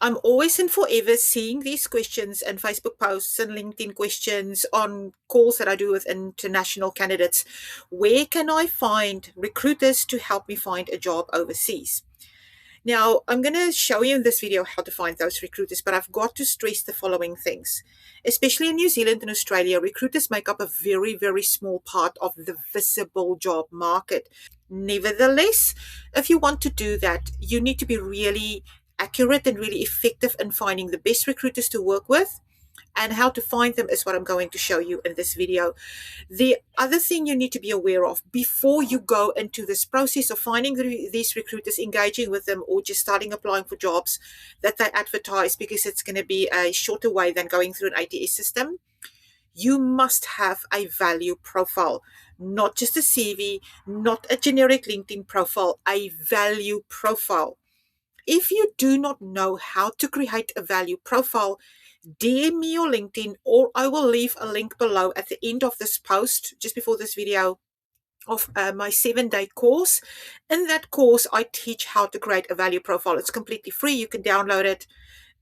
I'm always and forever seeing these questions and Facebook posts and LinkedIn questions on calls that I do with international candidates. Where can I find recruiters to help me find a job overseas? Now, I'm going to show you in this video how to find those recruiters, but I've got to stress the following things. Especially in New Zealand and Australia, recruiters make up a very, very small part of the visible job market. Nevertheless, if you want to do that, you need to be really accurate and really effective in finding the best recruiters to work with. And how to find them is what I'm going to show you in this video. The other thing you need to be aware of before you go into this process of finding these recruiters, engaging with them, or just starting applying for jobs that they advertise, because it's going to be a shorter way than going through an ATS system, you must have a value profile, not just a CV, not a generic LinkedIn profile, a value profile. If you do not know how to create a value profile, DM me your LinkedIn, or I will leave a link below at the end of this post, just before this video, of my 7-day course. In that course, I teach how to create a value profile. It's completely free. You can download it.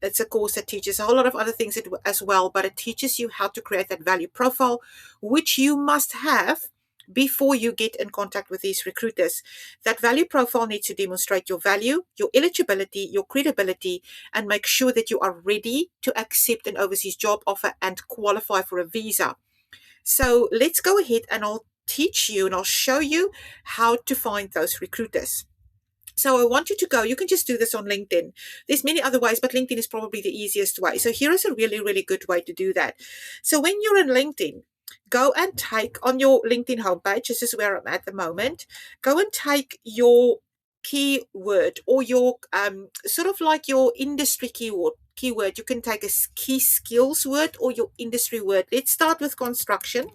It's a course that teaches a whole lot of other things as well, but it teaches you how to create that value profile, which you must have before you get in contact with these recruiters. That value profile needs to demonstrate your value, your eligibility, your credibility, and make sure that you are ready to accept an overseas job offer and qualify for a visa. So let's go ahead and I'll teach you and I'll show you how to find those recruiters. So I want you to go, you can just do this on LinkedIn. There's many other ways, but LinkedIn is probably the easiest way. So here is a really, really good way to do that. So when you're in LinkedIn, go and take on your LinkedIn homepage, this is where I'm at the moment, go and take your keyword or your sort of like your industry keyword. You can take a key skills word or your industry word. Let's start with construction.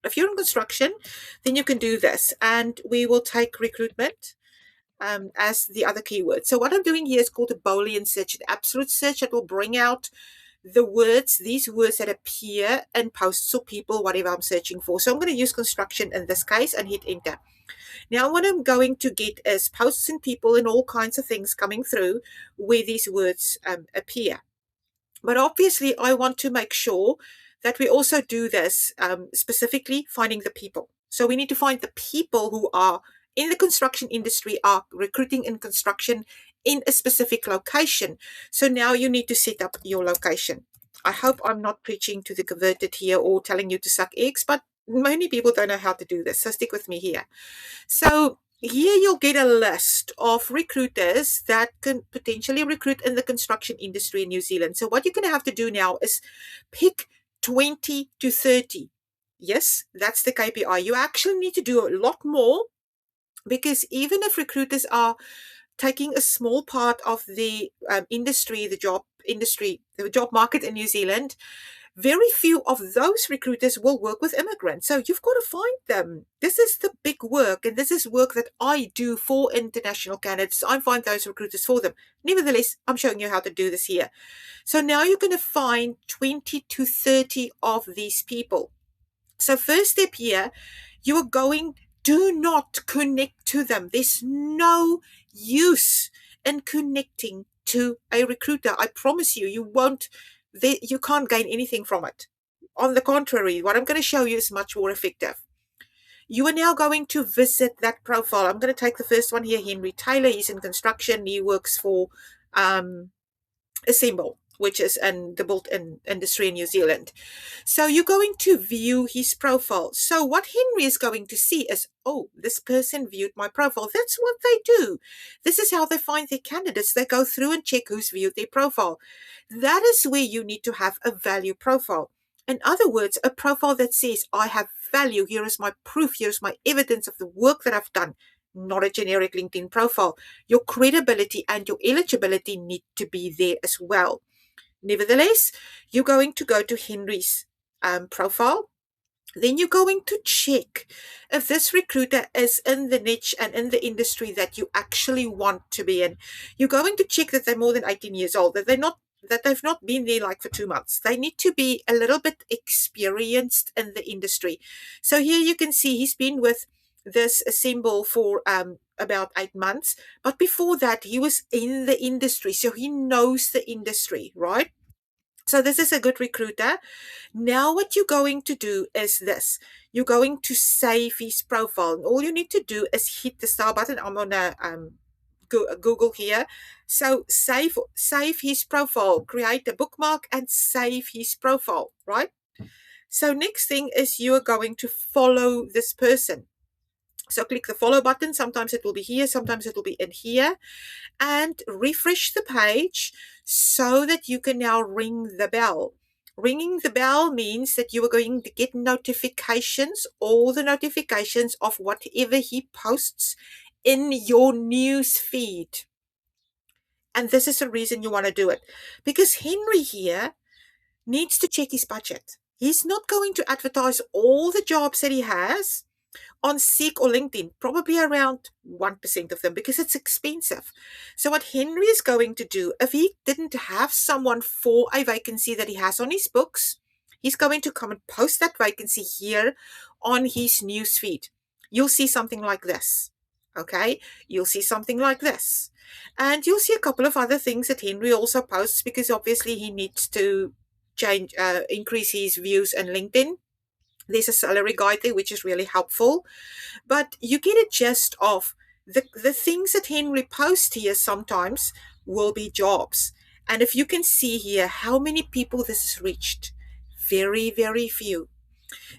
If you're in construction, then you can do this, and we will take recruitment as the other keyword. So what I'm doing here is called a Boolean search, an absolute search that will bring out the words, these words that appear in posts or people, whatever I'm searching for. So I'm going to use construction in this case and hit enter. Now what I'm going to get is posts and people and all kinds of things coming through where these words appear. But obviously I want to make sure that we also do this specifically finding the people. So we need to find the people who are in the construction industry, are recruiting in construction in a specific location. So now you need to set up your location. I hope I'm not preaching to the converted here or telling you to suck eggs, but many people don't know how to do this. So stick with me here. So here you'll get a list of recruiters that can potentially recruit in the construction industry in New Zealand. So what you're going to have to do now is pick 20 to 30. Yes, that's the KPI. You actually need to do a lot more, because even if recruiters are taking a small part of the industry, the job market in New Zealand, very few of those recruiters will work with immigrants. So you've got to find them. This is the big work, and this is work that I do for international candidates. I find those recruiters for them. Nevertheless, I'm showing you how to do this here. So now you're going to find 20 to 30 of these people. So first step here, you are going, do not connect to them. There's no use in connecting to a recruiter. I promise you, you can't gain anything from it. On the contrary, what I'm going to show you is much more effective. You are now going to visit that profile. I'm going to take the first one here, Henry Taylor. He's in construction. He works for Assemble, which is in the built-in industry in New Zealand. So you're going to view his profile. So what Henry is going to see is, oh, this person viewed my profile. That's what they do. This is how they find their candidates. They go through and check who's viewed their profile. That is where you need to have a value profile. In other words, a profile that says, I have value. Here is my proof. Here's my evidence of the work that I've done. Not a generic LinkedIn profile. Your credibility and your eligibility need to be there as well. Nevertheless, you're going to go to Henry's profile. Then you're going to check if this recruiter is in the niche and in the industry that you actually want to be in. You're going to check that they're more than 18 years old, that they've not been there like for 2 months. They need to be a little bit experienced in the industry. So here you can see he's been with this Assemble for about 8 months. But before that, he was in the industry, so he knows the industry, right? So this is a good recruiter. Now what you're going to do is this. You're going to save his profile. And all you need to do is hit the star button. I'm on a Google here. So save his profile, create a bookmark and save his profile, right? So next thing is you're going to follow this person. So click the follow button. Sometimes it will be here, sometimes it will be in here, and refresh the page so that you can now ring the bell. Ringing the bell means that you are going to get notifications, all the notifications of whatever he posts in your news feed. And this is the reason you want to do it. Because Henry here needs to check his budget. He's not going to advertise all the jobs that he has on Seek or LinkedIn, probably around 1% of them because it's expensive. So what Henry is going to do, if he didn't have someone for a vacancy that he has on his books, he's going to come and post that vacancy here on his newsfeed. You'll see something like this. Okay, you'll see something like this. And you'll see a couple of other things that Henry also posts because obviously he needs to increase his views on LinkedIn. There's a salary guide there, which is really helpful. But you get a gist of the things that Henry posts here sometimes will be jobs. And if you can see here how many people this has reached, very, very few.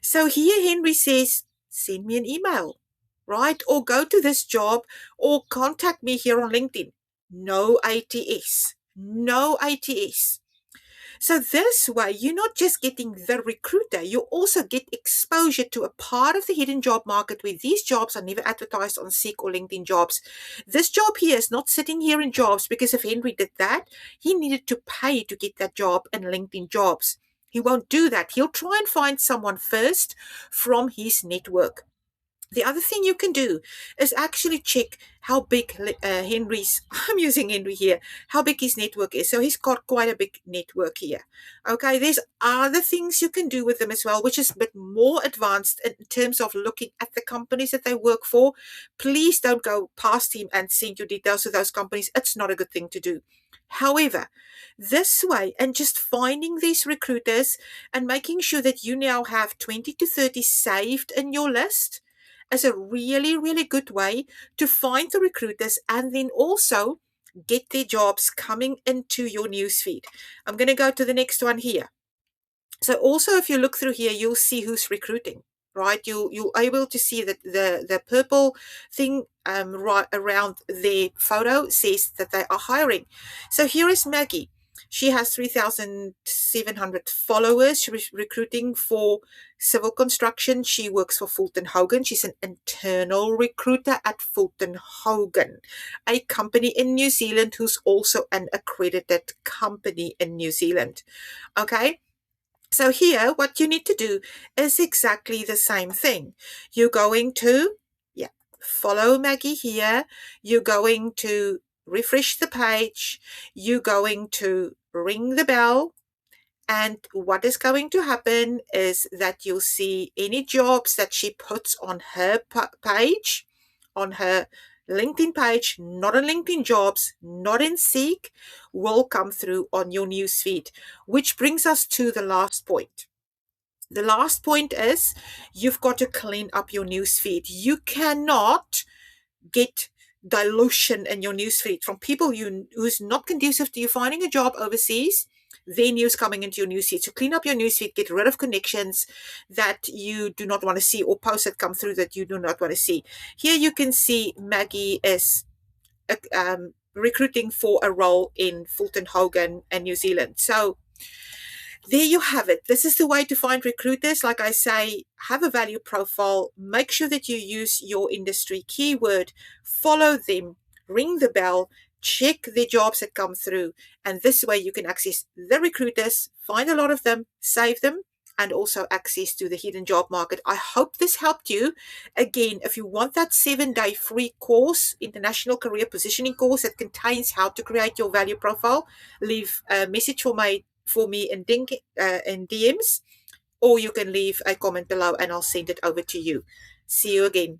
So here Henry says, send me an email, right? Or go to this job or contact me here on LinkedIn. No ATS. No ATS. So this way, you're not just getting the recruiter, you also get exposure to a part of the hidden job market where these jobs are never advertised on Seek or LinkedIn Jobs. This job here is not sitting here in Jobs because if Henry did that, he needed to pay to get that job in LinkedIn Jobs. He won't do that. He'll try and find someone first from his network. The other thing you can do is actually check how big Henry's, I'm using Henry here, how big his network is. So he's got quite a big network here. Okay, there's other things you can do with them as well, which is a bit more advanced in terms of looking at the companies that they work for. Please don't go past him and send your details to those companies. It's not a good thing to do. However, this way, and just finding these recruiters and making sure that you now have 20 to 30 saved in your list, is a really, really good way to find the recruiters and then also get their jobs coming into your newsfeed. I'm going to go to the next one here. So also, if you look through here, you'll see who's recruiting, right? You'll able to see that the purple thing right around their photo says that they are hiring. So here is Maggie. She has 3,700 followers. She's recruiting for civil construction. She works for Fulton Hogan. She's an internal recruiter at Fulton Hogan, a company in New Zealand who's also an accredited company in New Zealand. Okay. So here, what you need to do is exactly the same thing. You're going to, follow Maggie here. You're going to refresh the page. You're going to ring the bell. And what is going to happen is that you'll see any jobs that she puts on her page, on her LinkedIn page, not on LinkedIn Jobs, not in Seek, will come through on your newsfeed, which brings us to the last point. The last point is you've got to clean up your newsfeed. You cannot get dilution in your newsfeed from people who's not conducive to you finding a job overseas, their news coming into your newsfeed. So clean up your newsfeed, get rid of connections that you do not want to see or posts that come through that you do not want to see. Here you can see Maggie is recruiting for a role in Fulton Hogan and New Zealand. So there you have it. This is the way to find recruiters. Like I say, have a value profile. Make sure that you use your industry keyword. Follow them. Ring the bell. Check the jobs that come through. And this way you can access the recruiters, find a lot of them, save them, and also access to the hidden job market. I hope this helped you. Again, if you want that 7-day free course, International Career Positioning course that contains how to create your value profile, leave a message for me in DMs, or you can leave a comment below and I'll send it over to you. See you again.